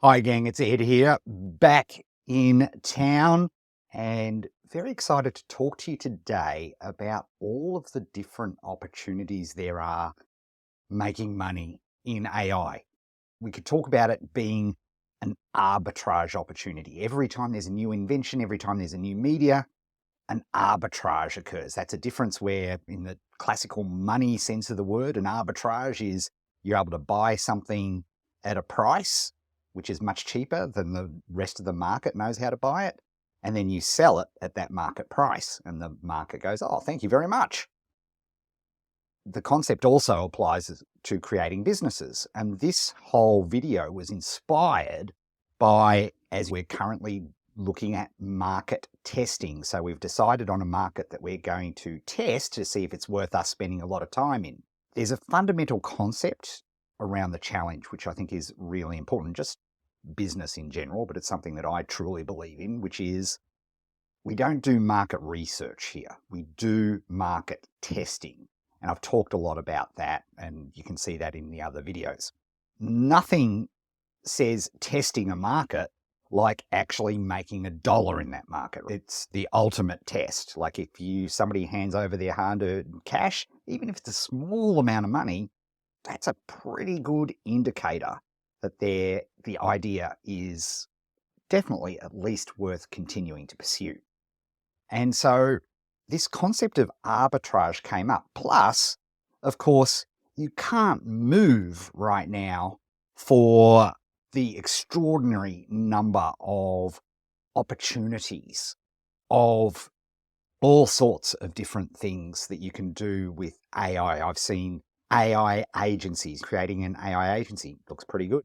Hi gang, it's Ed here, back in town and very excited to talk to you today about all of the different opportunities there are making money in AI. We could talk about it being an arbitrage opportunity. Every time there's a new invention, every time there's a new media, an arbitrage occurs. That's a difference where in the classical money sense of the word, an arbitrage is you're able to buy something at a price which is much cheaper than the rest of the market knows how to buy it. And then you sell it at that market price and the market goes, oh, thank you very much. The concept also applies to creating businesses. And this whole video was inspired by, as we're currently looking at market testing. So we've decided on a market that we're going to test to see if it's worth us spending a lot of time in. There's a fundamental concept around the challenge, which I think is really important, just business in general, but it's something that I truly believe in, which is we don't do market research here. We do market testing. And I've talked a lot about that, and you can see that in the other videos. Nothing says testing a market like actually making $1 in that market. It's the ultimate test. Like if somebody hands over their hard-earned cash, even if it's a small amount of money, that's a pretty good indicator that the idea is definitely at least worth continuing to pursue. And so this concept of arbitrage came up. Plus, of course, you can't move right now for the extraordinary number of opportunities of all sorts of different things that you can do with AI. I've seen AI agencies, creating an AI agency looks pretty good.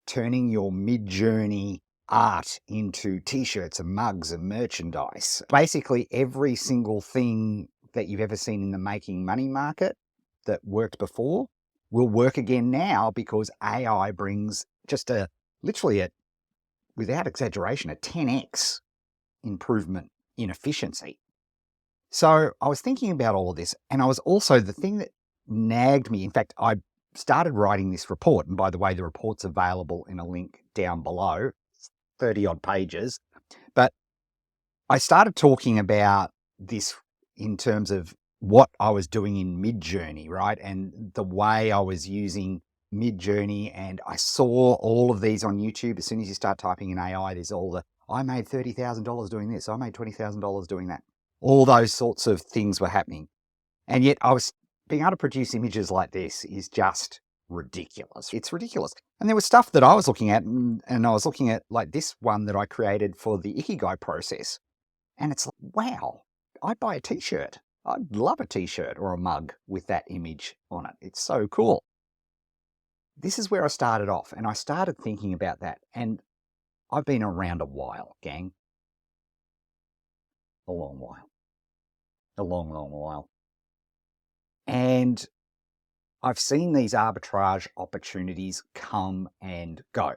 Turning your Mid-Journey art into t-shirts and mugs and merchandise. Basically every single thing that you've ever seen in the making money market that worked before will work again now because AI brings just literally without exaggeration, a 10x improvement in efficiency. So I was thinking about all of this, and I was also, the thing that nagged me, in fact, I started writing this report, and by the way, the report's available in a link down below, 30 odd pages, but I started talking about this in terms of what I was doing in Mid-Journey, right? And the way I was using Mid-Journey, and I saw all of these on YouTube. As soon as you start typing in AI, there's all I made $30,000 doing this, I made $20,000 doing that. All those sorts of things were happening. And yet being able to produce images like this is just ridiculous. It's ridiculous. And there was stuff that I was looking at, and I was looking at like this one that I created for the Ikigai process. And it's like, wow, I'd buy a t-shirt. I'd love a t-shirt or a mug with that image on it. It's so cool. This is where I started off, and I started thinking about that. And I've been around a while, gang. A long while. A long, long while. And I've seen these arbitrage opportunities come and go.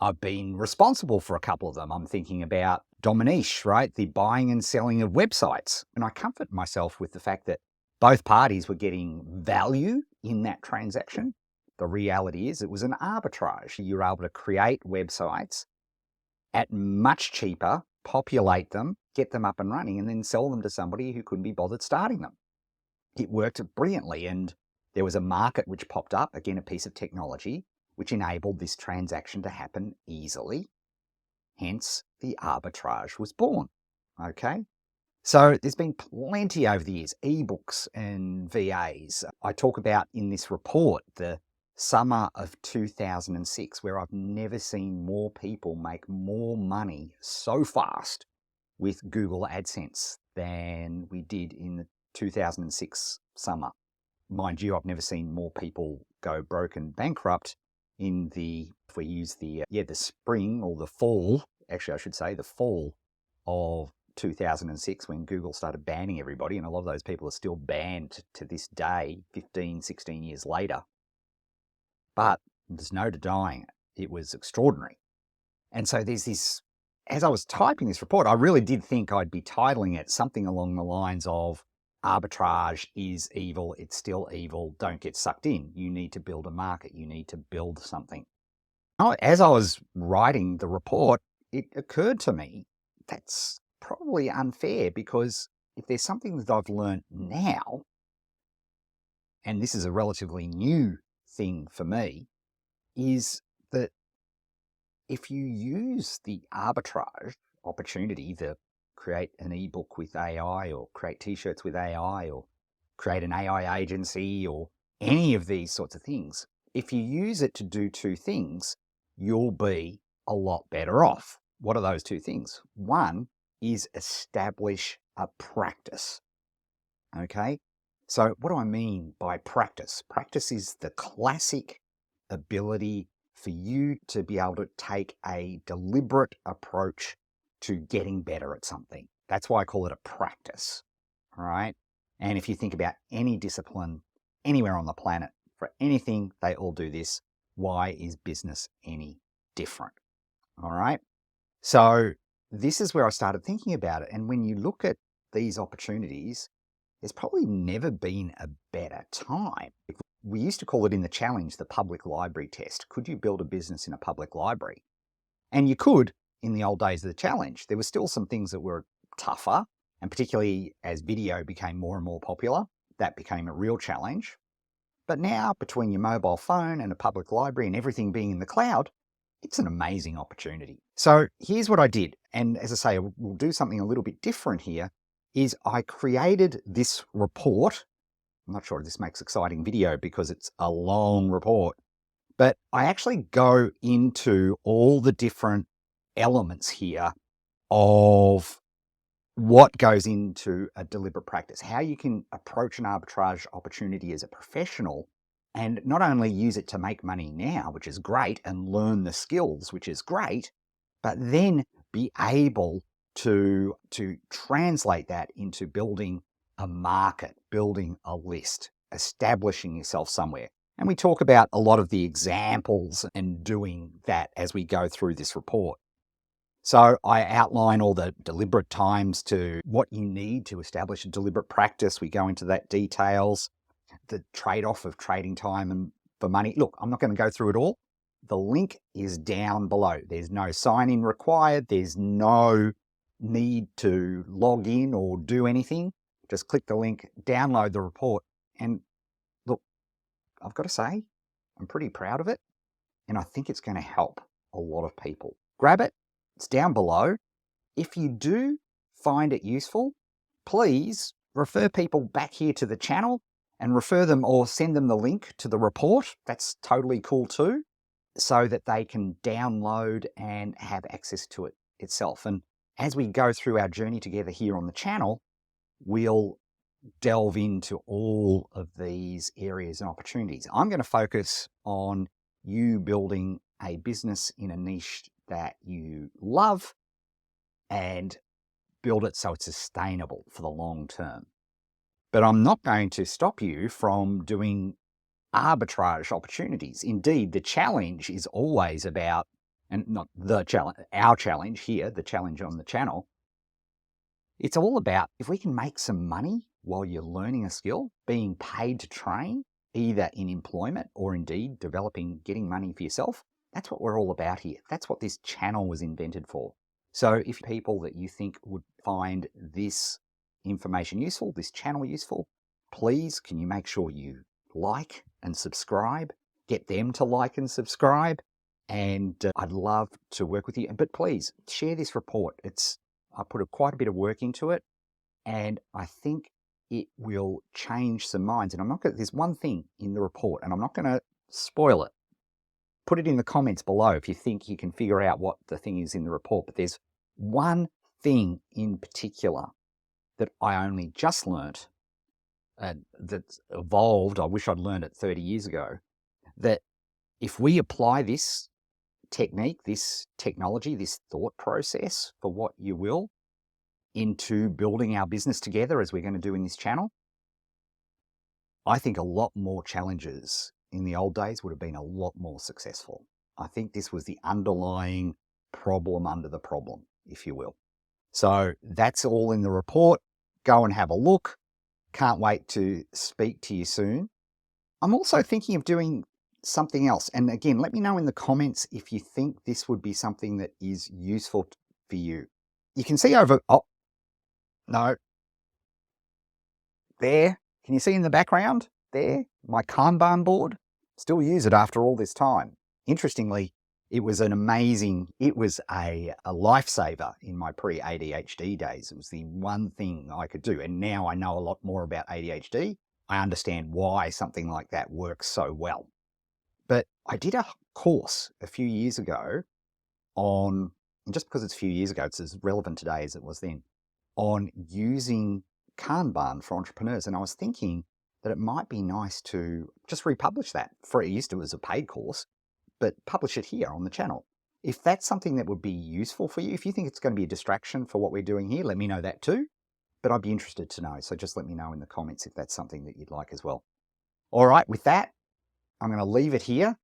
I've been responsible for a couple of them. I'm thinking about Dominiche, right? The buying and selling of websites. And I comfort myself with the fact that both parties were getting value in that transaction. The reality is it was an arbitrage. You were able to create websites at much cheaper, populate them, get them up and running, and then sell them to somebody who couldn't be bothered starting them. It worked brilliantly, and there was a market which popped up, again, a piece of technology, which enabled this transaction to happen easily. Hence, the arbitrage was born, okay? So there's been plenty over the years, ebooks and VAs. I talk about in this report the summer of 2006, where I've never seen more people make more money so fast with Google AdSense than we did in the 2006 summer. Mind you, I've never seen more people go broke and bankrupt in if we use the spring or the fall, actually I should say the fall of 2006, when Google started banning everybody, and a lot of those people are still banned to this day, 15, 16 years later. But there's no denying it. It was extraordinary. And so there's this, as I was typing this report, I really did think I'd be titling it something along the lines of arbitrage is evil, it's still evil, don't get sucked in. You need to build a market, you need to build something. As I was writing the report, it occurred to me that's probably unfair because if there's something that I've learned now, and this is a relatively new thing for me, is that if you use the arbitrage opportunity to create an ebook with AI or create t-shirts with AI or create an AI agency or any of these sorts of things, if you use it to do two things, you'll be a lot better off. What are those two things? One is establish a practice. Okay. So what do I mean by practice? Practice is the classic ability for you to be able to take a deliberate approach to getting better at something. That's why I call it a practice. All right. And if you think about any discipline anywhere on the planet, for anything, they all do this. Why is business any different? All right. So this is where I started thinking about it. And when you look at these opportunities, there's probably never been a better time. We used to call it in the challenge the public library test. Could you build a business in a public library? And you could in the old days of the challenge. There were still some things that were tougher, and particularly as video became more and more popular, that became a real challenge. But now, between your mobile phone and a public library and everything being in the cloud, it's an amazing opportunity. So here's what I did. And as I say, we'll do something a little bit different here, is I created this report. I'm not sure if this makes exciting video because it's a long report, but I actually go into all the different elements here of what goes into a deliberate practice, how you can approach an arbitrage opportunity as a professional and not only use it to make money now, which is great, and learn the skills, which is great, but then be able to translate that into building a market, building a list, establishing yourself somewhere. And we talk about a lot of the examples and doing that as we go through this report. So I outline all the deliberate times to what you need to establish a deliberate practice. We go into that details, the trade-off of trading time and for money. Look, I'm not going to go through it all. The link is down below. There's no sign-in required. There's no need to log in or do anything. Just click the link, download the report. And look, I've got to say, I'm pretty proud of it. And I think it's going to help a lot of people. Grab it. It's down below. If you do find it useful, please refer people back here to the channel and refer them or send them the link to the report. That's totally cool too, so that they can download and have access to it itself. And as we go through our journey together here on the channel, we'll delve into all of these areas and opportunities. I'm going to focus on you building a business in a niche that you love and build it so it's sustainable for the long term. But I'm not going to stop you from doing arbitrage opportunities. Indeed, the challenge is always about, and not the challenge, our challenge here, the challenge on the channel, it's all about if we can make some money while you're learning a skill, being paid to train, either in employment or indeed developing, getting money for yourself. That's what we're all about here. That's what this channel was invented for. So if people that you think would find this information useful, this channel useful, please can you make sure you like and subscribe, get them to like and subscribe, and I'd love to work with you. But please share this report. I put quite a bit of work into it, and I think it will change some minds. And there's one thing in the report, and I'm not going to spoil it. Put it in the comments below if you think you can figure out what the thing is in the report. But there's one thing in particular that I only just learnt, that's evolved. I wish I'd learned it 30 years ago, that if we apply this technique, this technology, this thought process, for what you will, into building our business together as we're going to do in this channel, I think a lot more challenges in the old days would have been a lot more successful. I think this was the underlying problem under the problem, if you will. So that's all in the report. Go and have a look. Can't wait to speak to you soon. I'm also thinking of doing something else. And again, let me know in the comments if you think this would be something that is useful for you. You can see over, oh, no, there. Can you see in the background there? My Kanban board. Still use it after all this time. Interestingly, it was a lifesaver in my pre-ADHD days. It was the one thing I could do. And now I know a lot more about ADHD. I understand why something like that works so well. But I did a course a few years ago on, and just because it's a few years ago, it's as relevant today as it was then, on using Kanban for entrepreneurs. And I was thinking that it might be nice to just republish that. It used to as a paid course, but publish it here on the channel. If that's something that would be useful for you, if you think it's going to be a distraction for what we're doing here, let me know that too. But I'd be interested to know. So just let me know in the comments if that's something that you'd like as well. All right, with that, I'm going to leave it here.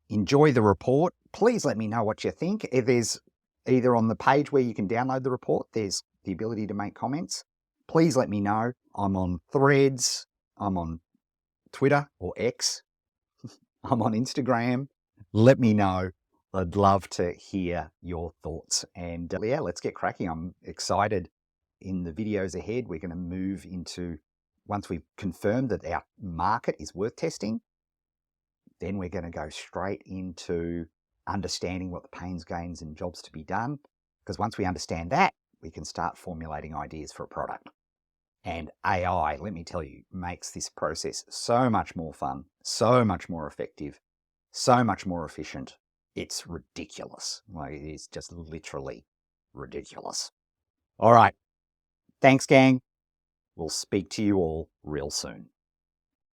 Enjoy the report. Please let me know what you think. If there's either on the page where you can download the report, there's the ability to make comments. Please let me know. I'm on Threads. I'm on Twitter or X. I'm on Instagram. Let me know. I'd love to hear your thoughts. And yeah, let's get cracking. I'm excited. In the videos ahead, we're going to move into, once we've confirmed that our market is worth testing, then we're going to go straight into understanding what the pains, gains, and jobs to be done. Because once we understand that, we can start formulating ideas for a product. And AI, let me tell you, makes this process so much more fun, so much more effective, so much more efficient. It's ridiculous. Like, it is just literally ridiculous. All right. Thanks, gang. We'll speak to you all real soon.